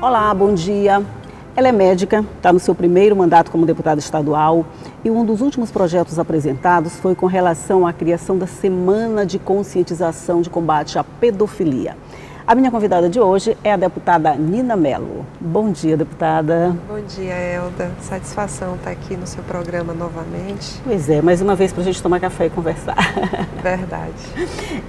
Olá, bom dia. Ela é médica, está no seu primeiro mandato como deputada estadual e um dos últimos projetos apresentados foi com relação à criação da Semana de Conscientização de Combate à Pedofilia. A minha convidada de hoje é a deputada Nina Mello. Bom dia, deputada. Bom dia, Elda. Satisfação estar aqui no seu programa novamente. Pois é, mais uma vez para a gente tomar café e conversar. Verdade.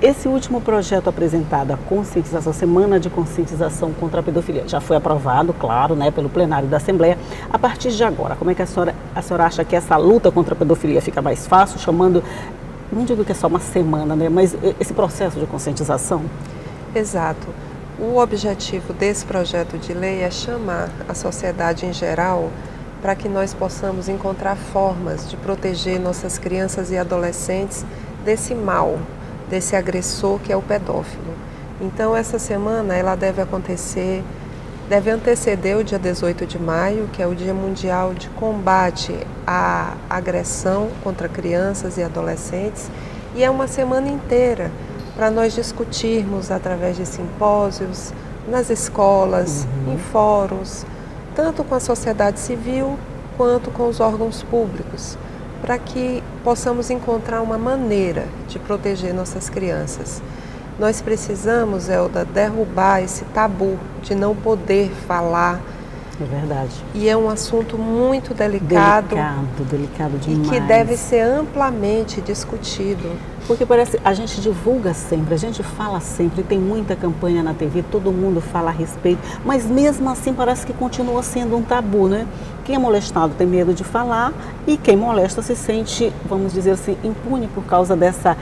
Esse último projeto apresentado, a conscientização, Semana de Conscientização contra a Pedofilia, já foi aprovado, claro, né, pelo plenário da Assembleia. A partir de agora, como é que a senhora acha que essa luta contra a pedofilia fica mais fácil, chamando, não digo que é só uma semana, né, mas esse processo de conscientização? Exato. O objetivo desse projeto de lei é chamar a sociedade em geral para que nós possamos encontrar formas de proteger nossas crianças e adolescentes desse mal, desse agressor que é o pedófilo. Então, essa semana ela deve anteceder o dia 18 de maio, que é o Dia Mundial de Combate à Agressão contra Crianças e Adolescentes, e é uma semana inteira para nós discutirmos através de simpósios, nas escolas, em fóruns, tanto com a sociedade civil quanto com os órgãos públicos, para que possamos encontrar uma maneira de proteger nossas crianças. Nós precisamos, Elda, derrubar esse tabu de não poder falar. É verdade. E é um assunto muito delicado demais. E que deve ser amplamente discutido. Porque parece, a gente divulga sempre, a gente fala sempre, tem muita campanha na TV, todo mundo fala a respeito, mas mesmo assim parece que continua sendo um tabu, né? Quem é molestado tem medo de falar e quem molesta se sente, vamos dizer assim, impune por causa dessa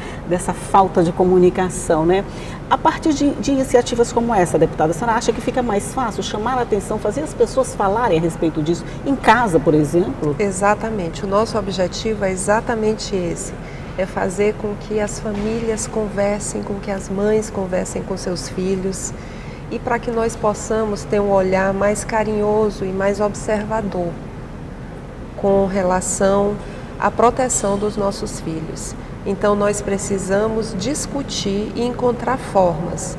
falta de comunicação, né? A partir de iniciativas como essa, deputada, a senhora acha que fica mais fácil chamar a atenção, fazer as pessoas falarem a respeito disso, em casa, por exemplo? Exatamente, o nosso objetivo é exatamente esse. É fazer com que as famílias conversem, com que as mães conversem com seus filhos e para que nós possamos ter um olhar mais carinhoso e mais observador com relação à proteção dos nossos filhos. Então nós precisamos discutir e encontrar formas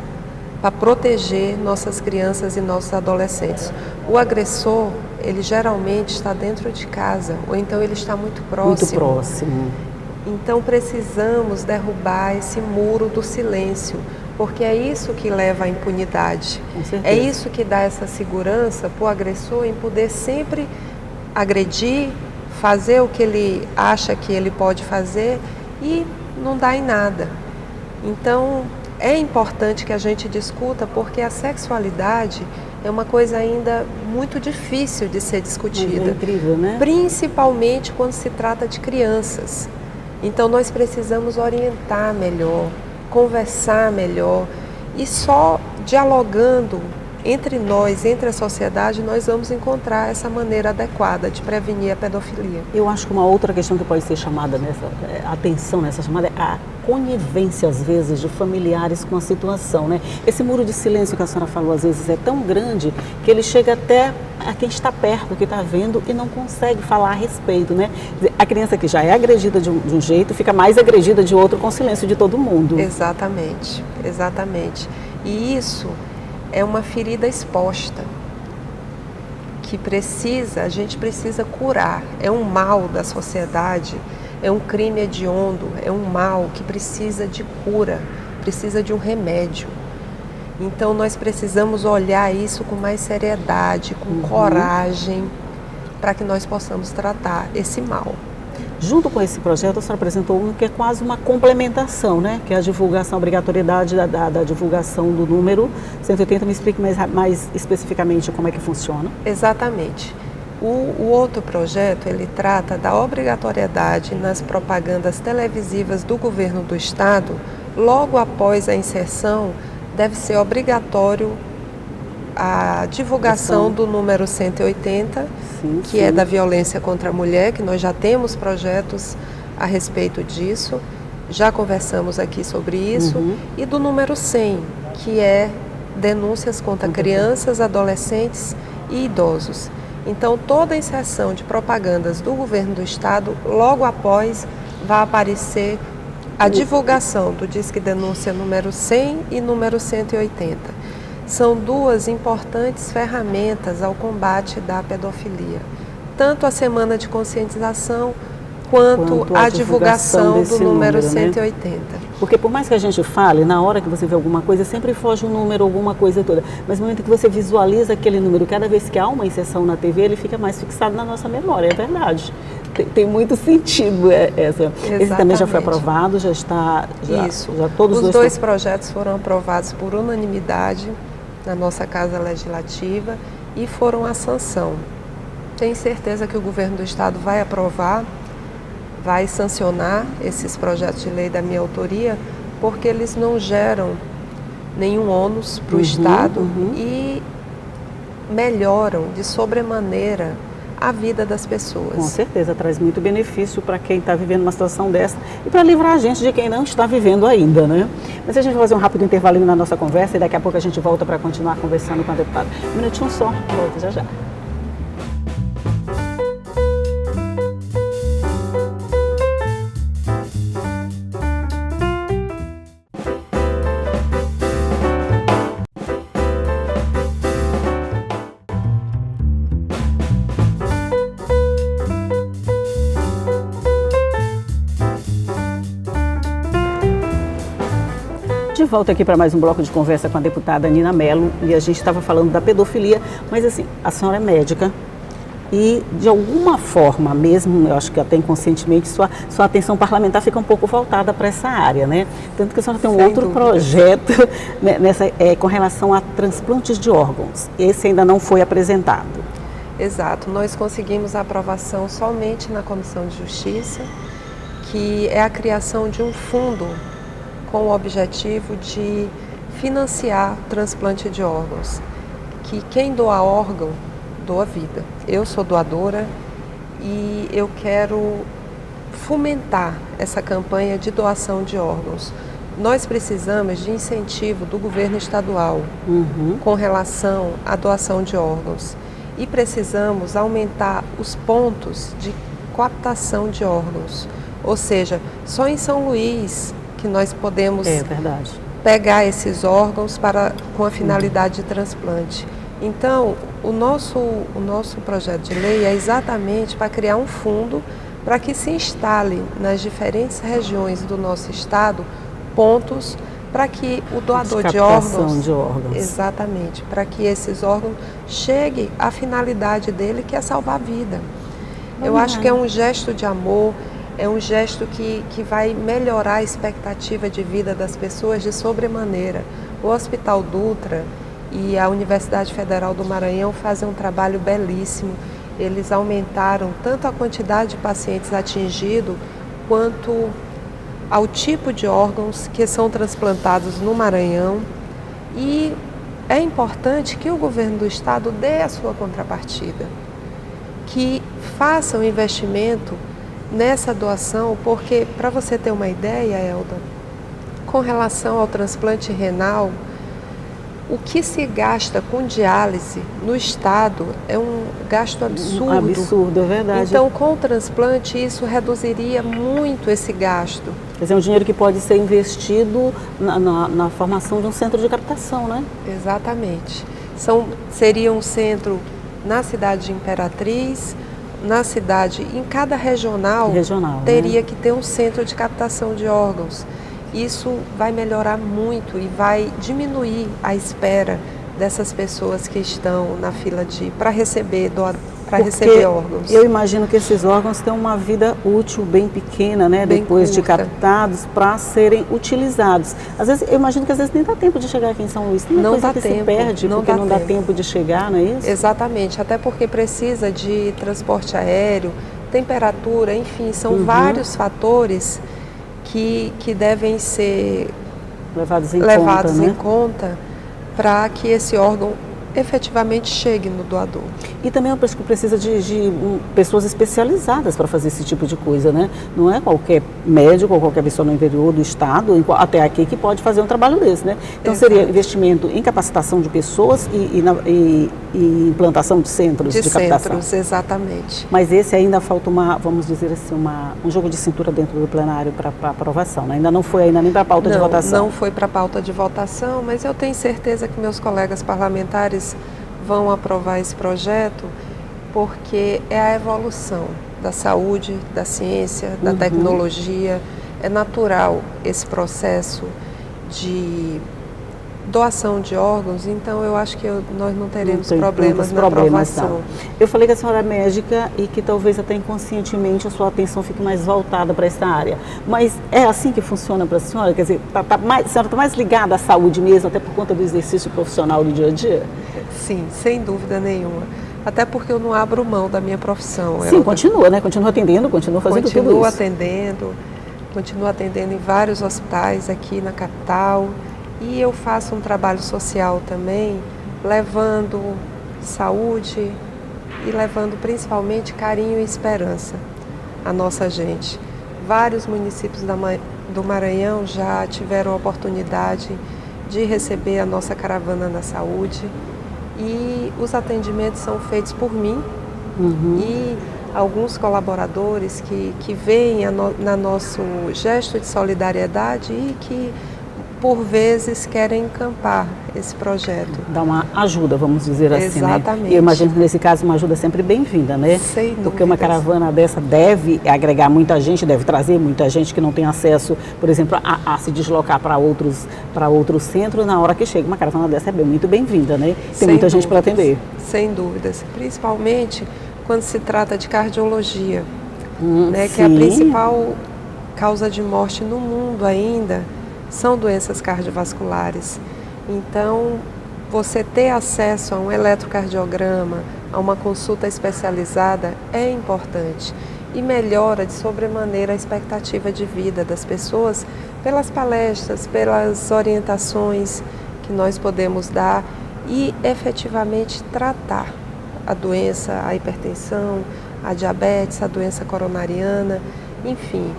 para proteger nossas crianças e nossos adolescentes. O agressor, ele geralmente está dentro de casa ou então ele está muito próximo. Muito próximo. Então precisamos derrubar esse muro do silêncio, porque é isso que leva à impunidade. É isso que dá essa segurança para o agressor em poder sempre agredir, fazer o que ele acha que ele pode fazer e não dá em nada. Então é importante que a gente discuta, porque a sexualidade é uma coisa ainda muito difícil de ser discutida. É incrível, né? Principalmente quando se trata de crianças. Então nós precisamos orientar melhor, conversar melhor e só dialogando entre nós, entre a sociedade, nós vamos encontrar essa maneira adequada de prevenir a pedofilia. Eu acho que uma outra questão que pode ser chamada atenção nessa chamada é a conivência, às vezes, de familiares com a situação, né? Esse muro de silêncio que a senhora falou, às vezes, é tão grande que ele chega até a quem está perto, que está vendo e não consegue falar a respeito, né? A criança que já é agredida de um jeito, fica mais agredida de outro com o silêncio de todo mundo. Exatamente, exatamente. E isso é uma ferida exposta, que a gente precisa curar. É um mal da sociedade, é um crime hediondo, é um mal que precisa de cura, precisa de um remédio. Então nós precisamos olhar isso com mais seriedade, com coragem, para que nós possamos tratar esse mal. Junto com esse projeto, a senhora apresentou um que é quase uma complementação, né? Que é a divulgação, a obrigatoriedade da divulgação do número 180. Me explique mais especificamente como é que funciona. Exatamente. O outro projeto, ele trata da obrigatoriedade nas propagandas televisivas do governo do estado. Logo após a inserção, deve ser obrigatório a divulgação do número 180, que é da violência contra a mulher, que nós já temos projetos a respeito disso, já conversamos aqui sobre isso, e do número 100, que é denúncias contra crianças, adolescentes e idosos. Então, toda a inserção de propagandas do governo do estado, logo após, vai aparecer a divulgação do Disque Denúncia número 100 e número 180. são duas importantes ferramentas ao combate da pedofilia. Tanto a semana de conscientização quanto a divulgação do número 180. Né? Porque por mais que a gente fale, na hora que você vê alguma coisa, sempre foge um número, alguma coisa toda. Mas no momento que você visualiza aquele número, cada vez que há uma inserção na TV, ele fica mais fixado na nossa memória, é verdade. Tem muito sentido essa. Exatamente. Esse também já foi aprovado, já está... Isso. Já todos os dois projetos foram aprovados por unanimidade na nossa Casa Legislativa e foram à sanção. Tenho certeza que o governo do estado vai aprovar, vai sancionar esses projetos de lei da minha autoria, porque eles não geram nenhum ônus para o estado e melhoram de sobremaneira a vida das pessoas. Com certeza, traz muito benefício para quem está vivendo uma situação dessa e para livrar a gente de quem não está vivendo ainda, né? Mas a gente vai fazer um rápido intervalinho na nossa conversa e daqui a pouco a gente volta para continuar conversando com a deputada. Um minutinho só, volta já já. De volta aqui para mais um bloco de conversa com a deputada Nina Mello e a gente estava falando da pedofilia, mas assim, a senhora é médica e de alguma forma mesmo, eu acho que até inconscientemente, sua atenção parlamentar fica um pouco voltada para essa área, né? Tanto que a senhora tem um outro projeto né, com relação a transplantes de órgãos. Esse ainda não foi apresentado. Exato, nós conseguimos a aprovação somente na Comissão de Justiça, que é a criação de um fundo com o objetivo de financiar o transplante de órgãos, que quem doa órgão, doa vida. Eu sou doadora e eu quero fomentar essa campanha de doação de órgãos. Nós precisamos de incentivo do governo estadual com relação à doação de órgãos e precisamos aumentar os pontos de captação de órgãos, ou seja, só em São Luís que nós podemos pegar esses órgãos com a finalidade de transplante. Então, o nosso projeto de lei é exatamente para criar um fundo para que se instale nas diferentes regiões do nosso estado pontos para que o doador de órgãos, exatamente, para que esses órgãos cheguem à finalidade dele, que é salvar a vida. Eu acho que é um gesto de amor, é um gesto que vai melhorar a expectativa de vida das pessoas de sobremaneira. O Hospital Dutra e a Universidade Federal do Maranhão fazem um trabalho belíssimo. Eles aumentaram tanto a quantidade de pacientes atingidos, quanto ao tipo de órgãos que são transplantados no Maranhão. E é importante que o governo do estado dê a sua contrapartida, que faça um investimento nessa doação, porque, para você ter uma ideia, Elda, com relação ao transplante renal, o que se gasta com diálise no estado é um gasto absurdo. Absurdo, é verdade. Então, com o transplante, isso reduziria muito esse gasto. Quer dizer, é um dinheiro que pode ser investido na formação de um centro de captação, né? Exatamente. Seria um centro na cidade de Imperatriz, na cidade, em cada regional teria que ter um centro de captação de órgãos. Isso vai melhorar muito e vai diminuir a espera dessas pessoas que estão na fila para receber órgãos. Eu imagino que esses órgãos têm uma vida útil bem pequena, né? Depois de captados, para serem utilizados. Às vezes, eu imagino que às vezes nem dá tempo de chegar aqui em São Luís. Não dá tempo, se perde porque não dá tempo de chegar, não é isso? Exatamente, até porque precisa de transporte aéreo, temperatura, enfim, são vários fatores que devem ser levados em conta para que esse órgão efetivamente chegue no doador. E também eu penso que precisa de pessoas especializadas para fazer esse tipo de coisa, né? Não é qualquer médico ou qualquer pessoa no interior do estado, até aqui, que pode fazer um trabalho desse, né? Então seria investimento em capacitação de pessoas e implantação de centros de captação. Centros, exatamente. Mas esse ainda falta vamos dizer assim, um jogo de cintura dentro do plenário para aprovação, né? Ainda não foi ainda nem para a pauta de votação. Não foi para a pauta de votação, mas eu tenho certeza que meus colegas parlamentares vão aprovar esse projeto, porque é a evolução da saúde, da ciência, da tecnologia. É natural esse processo de doação de órgãos, então eu acho que nós não teremos problemas na aprovação. Não. Eu falei que a senhora é médica e que talvez até inconscientemente a sua atenção fique mais voltada para essa área. Mas é assim que funciona para a senhora? Quer dizer, a senhora está mais ligada à saúde mesmo, até por conta do exercício profissional do dia a dia? Sim, sem dúvida nenhuma. Até porque eu não abro mão da minha profissão. Sim, continua, né? Continua atendendo, continua fazendo tudo isso. Continuo atendendo em vários hospitais aqui na capital. E eu faço um trabalho social também, levando saúde e levando principalmente carinho e esperança à nossa gente. Vários municípios do Maranhão já tiveram a oportunidade de receber a nossa caravana da saúde e os atendimentos são feitos por mim e alguns colaboradores que veem na nosso gesto de solidariedade e que por vezes querem encampar esse projeto. Dá uma ajuda, vamos dizer assim, Exatamente. Né? E eu imagino que nesse caso uma ajuda é sempre bem-vinda, né? Sem dúvidas. Porque uma caravana dessa deve agregar muita gente, deve trazer muita gente que não tem acesso, por exemplo, a se deslocar para outros centros na hora que chega. Uma caravana dessa é muito bem-vinda, né? Tem muita gente para atender. Sem dúvidas, principalmente quando se trata de cardiologia, né? Que é a principal causa de morte no mundo ainda. São doenças cardiovasculares. Então, você ter acesso a um eletrocardiograma, a uma consulta especializada é importante e melhora de sobremaneira a expectativa de vida das pessoas pelas palestras, pelas orientações que nós podemos dar e efetivamente tratar a doença, a hipertensão, a diabetes, a doença coronariana, enfim.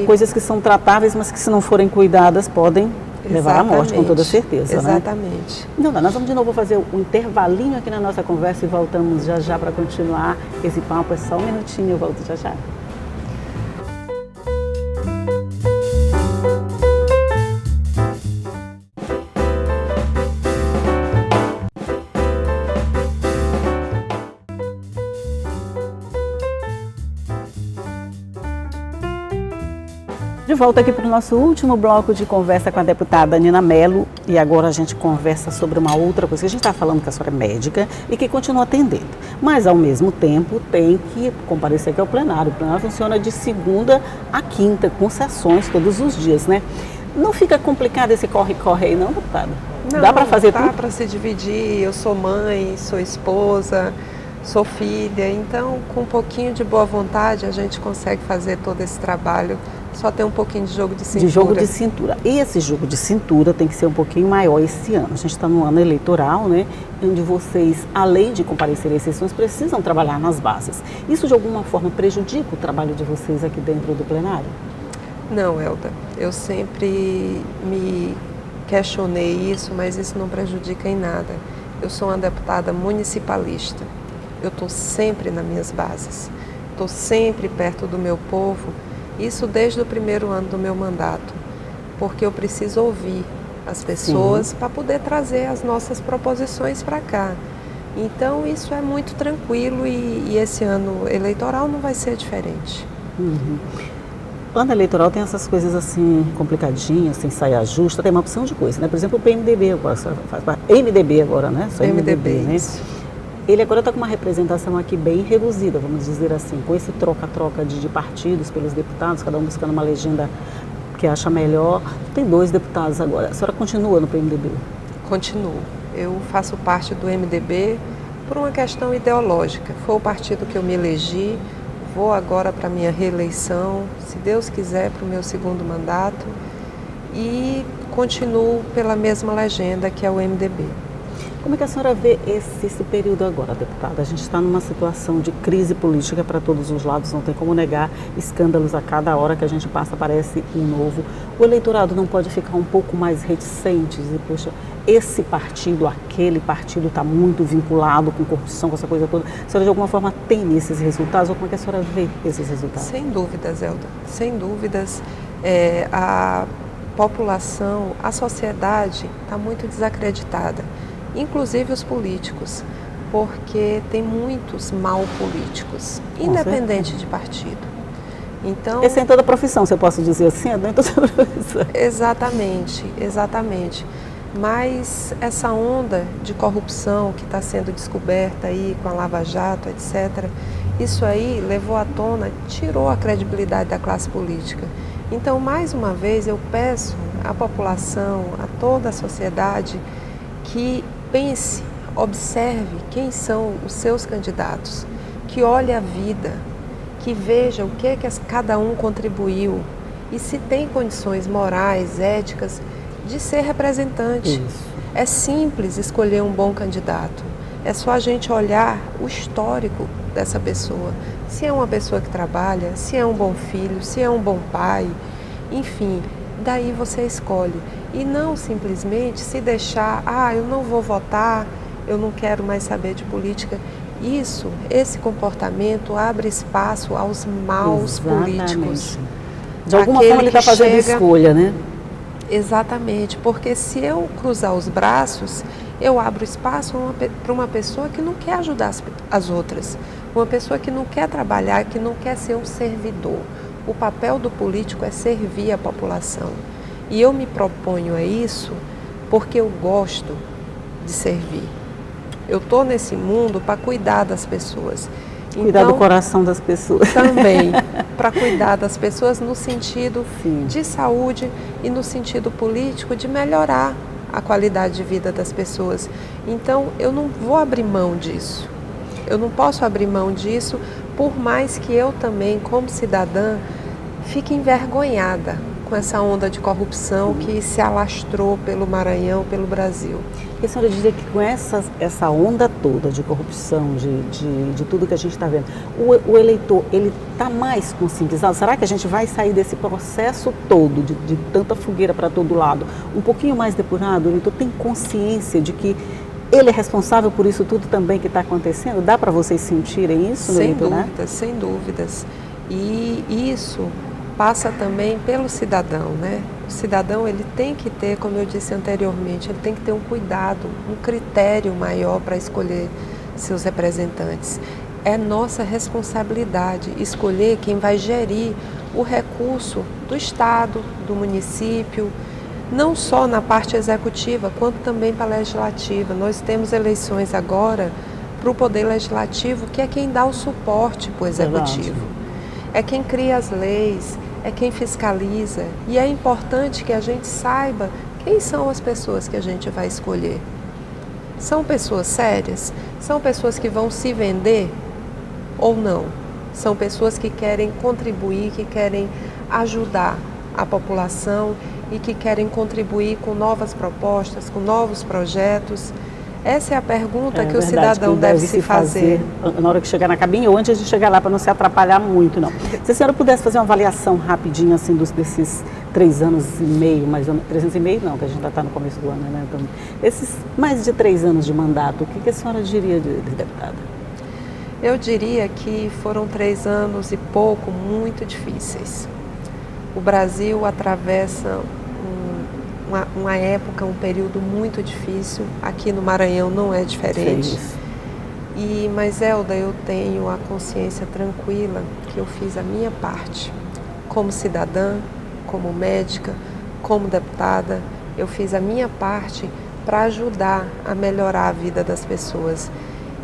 Coisas que são tratáveis, mas que se não forem cuidadas podem levar à morte, com toda certeza. Exatamente. Né? Então, nós vamos de novo fazer um intervalinho aqui na nossa conversa e voltamos já já para continuar esse papo. É só um minutinho, eu volto já já. De volta aqui para o nosso último bloco de conversa com a deputada Nina Mello. E agora a gente conversa sobre uma outra coisa. A gente está falando que a senhora é médica e que continua atendendo. Mas, ao mesmo tempo, tem que comparecer aqui ao plenário. O plenário funciona de segunda a quinta, com sessões todos os dias, né? Não fica complicado esse corre-corre aí, não, deputada? Não, dá para fazer tudo? Dá para se dividir. Eu sou mãe, sou esposa, sou filha. Então, com um pouquinho de boa vontade, a gente consegue fazer todo esse trabalho. Só tem um pouquinho de jogo de cintura. De jogo de cintura. E esse jogo de cintura tem que ser um pouquinho maior esse ano. A gente está no ano eleitoral, né? Onde vocês, além de comparecer às sessões, precisam trabalhar nas bases. Isso de alguma forma prejudica o trabalho de vocês aqui dentro do plenário? Não, Elda. Eu sempre me questionei isso, mas isso não prejudica em nada. Eu sou uma deputada municipalista. Eu estou sempre nas minhas bases. Estou sempre perto do meu povo. Isso desde o primeiro ano do meu mandato, porque eu preciso ouvir as pessoas para poder trazer as nossas proposições para cá. Então isso é muito tranquilo e esse ano eleitoral não vai ser diferente. O ano eleitoral tem essas coisas assim complicadinhas, tem saia justa, tem uma opção de coisa, né? Por exemplo, o PMDB agora, MDB agora, né? Só MDB, né? Ele agora está com uma representação aqui bem reduzida, vamos dizer assim, com esse troca-troca de partidos pelos deputados, cada um buscando uma legenda que acha melhor. Tem 2 deputados agora. A senhora continua no PMDB? Continuo. Eu faço parte do MDB por uma questão ideológica. Foi o partido que eu me elegi, vou agora para a minha reeleição, se Deus quiser, para o meu segundo mandato, e continuo pela mesma legenda que é o MDB. Como é que a senhora vê esse período agora, deputada? A gente está numa situação de crise política para todos os lados, não tem como negar, escândalos a cada hora que a gente passa aparece um novo. O eleitorado não pode ficar um pouco mais reticente e, poxa, esse partido, aquele partido está muito vinculado com corrupção, com essa coisa toda. A senhora de alguma forma tem esses resultados ou como é que a senhora vê esses resultados? Sem dúvidas, Elda, sem dúvidas. A população, a sociedade está muito desacreditada, inclusive os políticos, porque tem muitos mal políticos, independente de partido. Então, esse é em toda profissão, se eu posso dizer assim, é em toda profissão. Exatamente, exatamente. Mas essa onda de corrupção que está sendo descoberta aí com a Lava Jato, etc., isso aí levou à tona, tirou a credibilidade da classe política. Então, mais uma vez, eu peço à população, a toda a sociedade, que pense, observe quem são os seus candidatos, que olhe a vida, que veja o que cada um contribuiu e se tem condições morais, éticas, de ser representante. Isso. É simples escolher um bom candidato. É só a gente olhar o histórico dessa pessoa. Se é uma pessoa que trabalha, se é um bom filho, se é um bom pai, enfim, daí você escolhe. E não simplesmente se deixar, eu não vou votar, eu não quero mais saber de política. Esse comportamento abre espaço aos maus políticos. De alguma forma ele está fazendo escolha, né? Exatamente, porque se eu cruzar os braços, eu abro espaço para uma pessoa que não quer ajudar as outras, uma pessoa que não quer trabalhar, que não quer ser um servidor. O papel do político é servir a população. E eu me proponho a isso porque eu gosto de servir. Eu estou nesse mundo para cuidar das pessoas. Cuidar do coração das pessoas. Também, para cuidar das pessoas no sentido Sim. de saúde e no sentido político de melhorar a qualidade de vida das pessoas. Então, eu não vou abrir mão disso. Eu não posso abrir mão disso, por mais que eu também, como cidadã, fique envergonhada com essa onda de corrupção que se alastrou pelo Maranhão, pelo Brasil. E a senhora diria que com essa onda toda de corrupção, de tudo que a gente está vendo, o eleitor, ele está mais conscientizado? Será que a gente vai sair desse processo todo, de tanta fogueira para todo lado, um pouquinho mais depurado? O eleitor tem consciência de que ele é responsável por isso tudo também que está acontecendo? Dá para vocês sentirem isso no eleitor, né? Sem dúvidas. E isso passa também pelo cidadão, né? O cidadão, ele tem que ter, como eu disse anteriormente, ele tem que ter um cuidado, um critério maior para escolher seus representantes. É nossa responsabilidade escolher quem vai gerir o recurso do Estado, do município, não só na parte executiva, quanto também para a legislativa. Nós temos eleições agora para o Poder Legislativo, que é quem dá o suporte para o Executivo. É quem cria as leis, é quem fiscaliza. E é importante que a gente saiba quem são as pessoas que a gente vai escolher. São pessoas sérias? São pessoas que vão se vender ou não? São pessoas que querem contribuir, que querem ajudar a população e que querem contribuir com novas propostas, com novos projetos. Essa é a pergunta que o cidadão deve se fazer. Na hora que chegar na cabine ou antes de chegar lá, para não se atrapalhar muito, não. Se a senhora pudesse fazer uma avaliação rapidinha, assim, desses 3 anos e meio, mais ou menos, 3 anos e meio não, que a gente já está no começo do ano, né? Então, esses mais de 3 anos de mandato, o que a senhora diria de deputada? Eu diria que foram 3 anos e pouco muito difíceis. O Brasil atravessa uma época, um período muito difícil. Aqui no Maranhão não é diferente. Mas, Elda, eu tenho a consciência tranquila que eu fiz a minha parte. Como cidadã, como médica, como deputada, eu fiz a minha parte para ajudar a melhorar a vida das pessoas.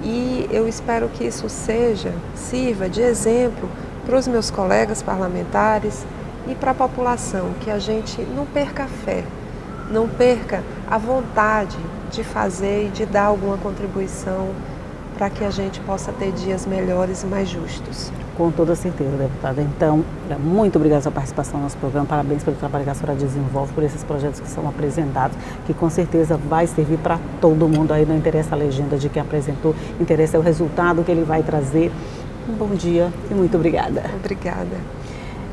E eu espero que isso sirva de exemplo para os meus colegas parlamentares e para a população, que a gente não perca a fé, não perca a vontade de fazer e de dar alguma contribuição para que a gente possa ter dias melhores e mais justos. Com toda certeza, deputada. Então, muito obrigada pela participação no nosso programa, parabéns pelo trabalho que a senhora desenvolve, por esses projetos que são apresentados, que com certeza vai servir para todo mundo aí, não interessa a legenda de quem apresentou, interessa o resultado que ele vai trazer. Um bom dia e muito obrigada. Obrigada.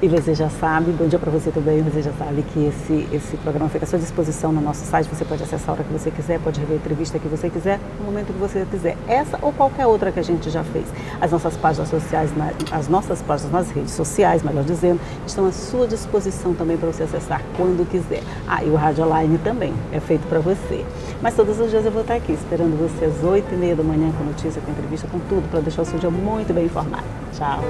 E você já sabe, bom dia para você também, você já sabe que esse programa fica à sua disposição no nosso site, você pode acessar a hora que você quiser, pode rever a entrevista que você quiser, no momento que você quiser, essa ou qualquer outra que a gente já fez. As nossas páginas sociais, as nossas páginas nas redes sociais, melhor dizendo, estão à sua disposição também para você acessar quando quiser. Ah, e o Rádio Online também é feito para você. Mas todos os dias eu vou estar aqui, esperando você às 8h30 da manhã com notícia, com entrevista, com tudo, para deixar o seu dia muito bem informado. Tchau!